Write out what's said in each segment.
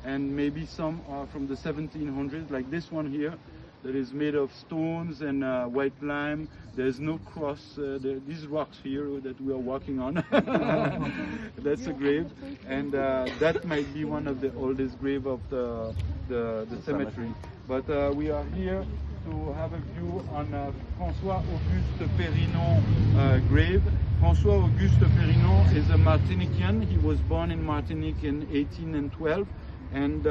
and maybe some are from the 1700s, like this one here, that is made of stones and white lime. There's no cross. These rocks here that we are walking on, that's a grave, and that might be one of the oldest grave of the cemetery. But we are here to have a view on François Auguste Périnon grave. François Auguste Périnon is a Martinican. He was born in Martinique in 1812. And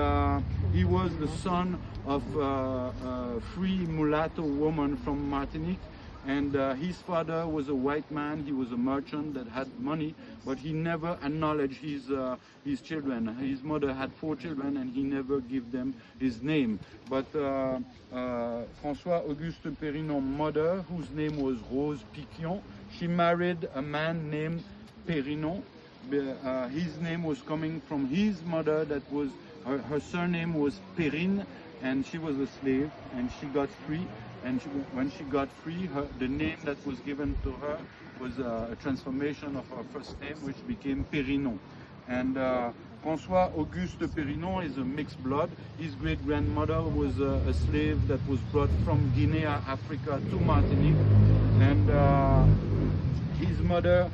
he was the son of a free mulatto woman from Martinique. And his father was a white man. He was a merchant that had money, but he never acknowledged his children. His mother had 4 children, and he never gave them his name. But François Auguste Périnon's mother, whose name was Rose Piquion, she married a man named Périnon. His name was coming from his mother. That was her surname was Perrine, and she was a slave, and she got free. And when she got free, the name that was given to her was a transformation of her first name, which became Périnon. And François Auguste Périnon is a mixed blood. His great-grandmother was a slave that was brought from Guinea, Africa, to Martinique. And his mother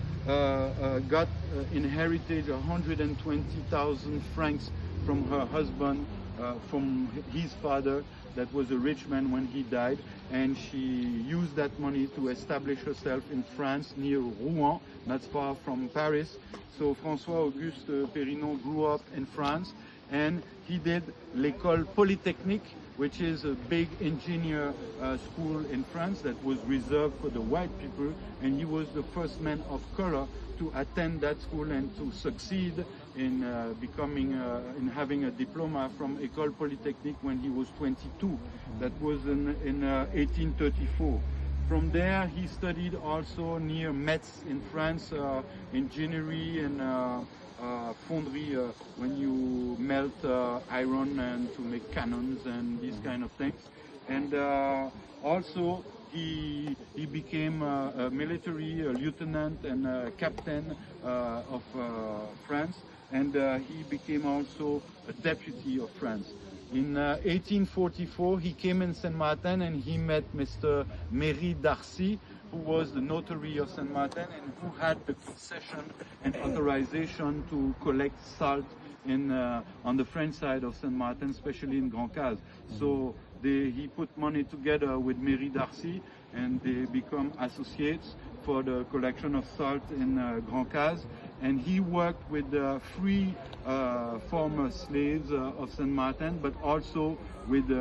got in heritage 120,000 francs from her husband, from his father, that was a rich man when he died, and she used that money to establish herself in France, near Rouen, not far from Paris. So François Auguste Périnon grew up in France, and he did l'École Polytechnique, which is a big engineer school in France that was reserved for the white people, and he was the first man of color to attend that school and to succeed in in having a diploma from École Polytechnique when he was 22. That was in 1834. From there, he studied also near Metz in France, engineering and fonderie, when you melt iron and to make cannons and these kind of things. And also he became a military lieutenant and a captain of France, and he became also a deputy of France. In 1844, he came in Saint-Martin and he met Mr. Méry d'Arcy, who was the notary of Saint-Martin and who had the concession and authorization to collect salt on the French side of Saint-Martin, especially in Grand Case. So he put money together with Méry d'Arcy, and they become associates for the collection of salt in Grand Case. And he worked with free former slaves of Saint-Martin, but also with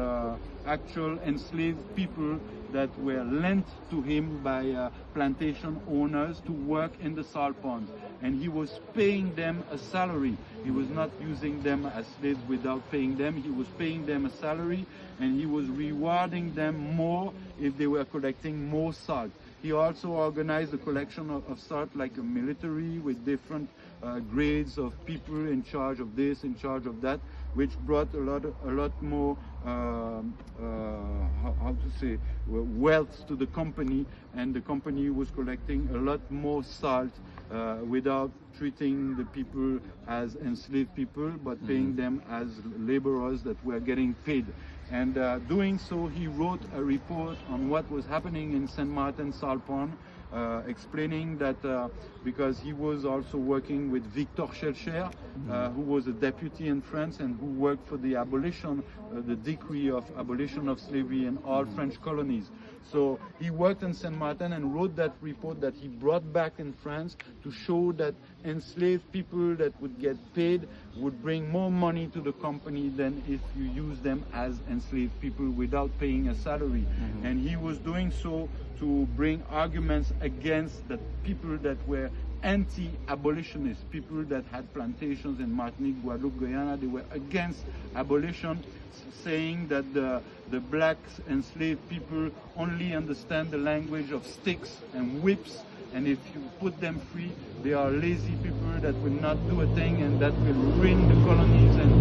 actual enslaved people that were lent to him by plantation owners to work in the salt ponds. And he was paying them a salary. He was not using them as slaves without paying them. He was paying them a salary, and he was rewarding them more if they were collecting more salt. He also organized the collection of salt like a military, with different grades of people in charge of this, in charge of that, which brought a lot more wealth to the company, and the company was collecting a lot more salt without treating the people as enslaved people, but paying them as laborers that were getting paid. And doing so, he wrote a report on what was happening in Saint-Martin salt pond, explaining that because he was also working with Victor Schellcher, who was a deputy in France and who worked for the abolition, the decree of abolition of slavery in all French colonies. So he worked in Saint-Martin and wrote that report that he brought back in France to show that enslaved people that would get paid would bring more money to the company than if you use them as enslaved people without paying a salary. And he was doing so to bring arguments against the people that were anti-abolitionists, people that had plantations in Martinique, Guadeloupe, Guyana. They were against abolition, saying that the black enslaved people only understand the language of sticks and whips, and if you put them free, they are lazy people that will not do a thing, and that will ruin the colonies and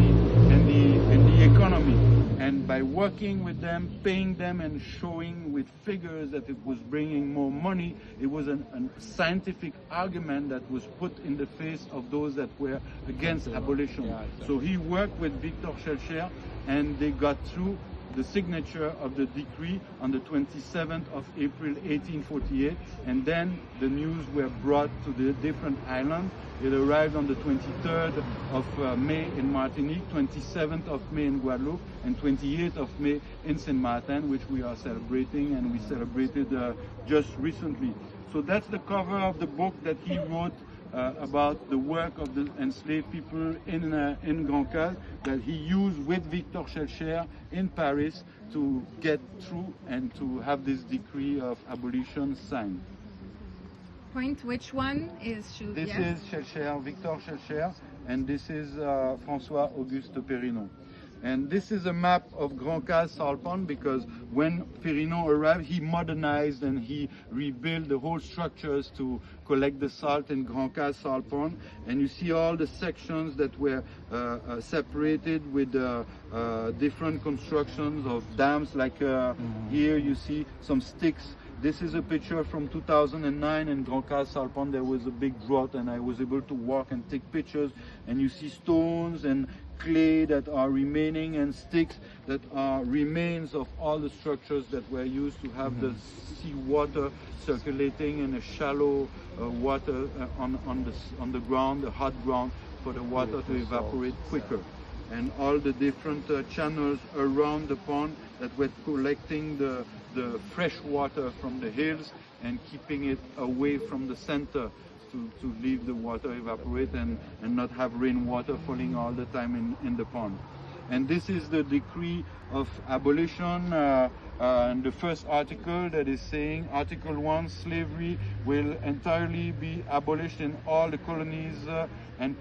the economy. And by by working with them, paying them, and showing with figures that it was bringing more money, it was a scientific argument that was put in the face of those that were against abolition. Yeah, exactly. So he worked with Victor Schellcher, and they got through the signature of the decree on the 27th of April 1848, and then the news were brought to the different islands. It arrived on the 23rd of May in Martinique, 27th of May in Guadeloupe, and 28th of May in Saint Martin, which we are celebrating, and we celebrated just recently. So that's the cover of the book that he wrote about the work of the enslaved people in Grand Case, that he used with Victor Schellcher in Paris to get through and to have this decree of abolition signed. Point, which one is? This is Schellcher, Victor Schellcher, and this is François Auguste Périnon. And this is a map of Grand Case salt pond, because when Périnon arrived, he modernized and he rebuilt the whole structures to collect the salt in Grand Case salt pond. And you see all the sections that were separated with different constructions of dams, like here you see some sticks. This is a picture from 2009 in Grand Case salt pond. There was a big drought and I was able to walk and take pictures, and you see stones and clay that are remaining and sticks that are remains of all the structures that were used to have the sea water circulating in a shallow water on the ground, the hot ground, for the water to evaporate quicker. And all the different channels around the pond that were collecting the fresh water from the hills and keeping it away from the center to leave the water evaporate and not have rainwater falling all the time in the pond. And this is the decree of abolition, and the first article that is saying, Article 1, slavery will entirely be abolished in all the colonies and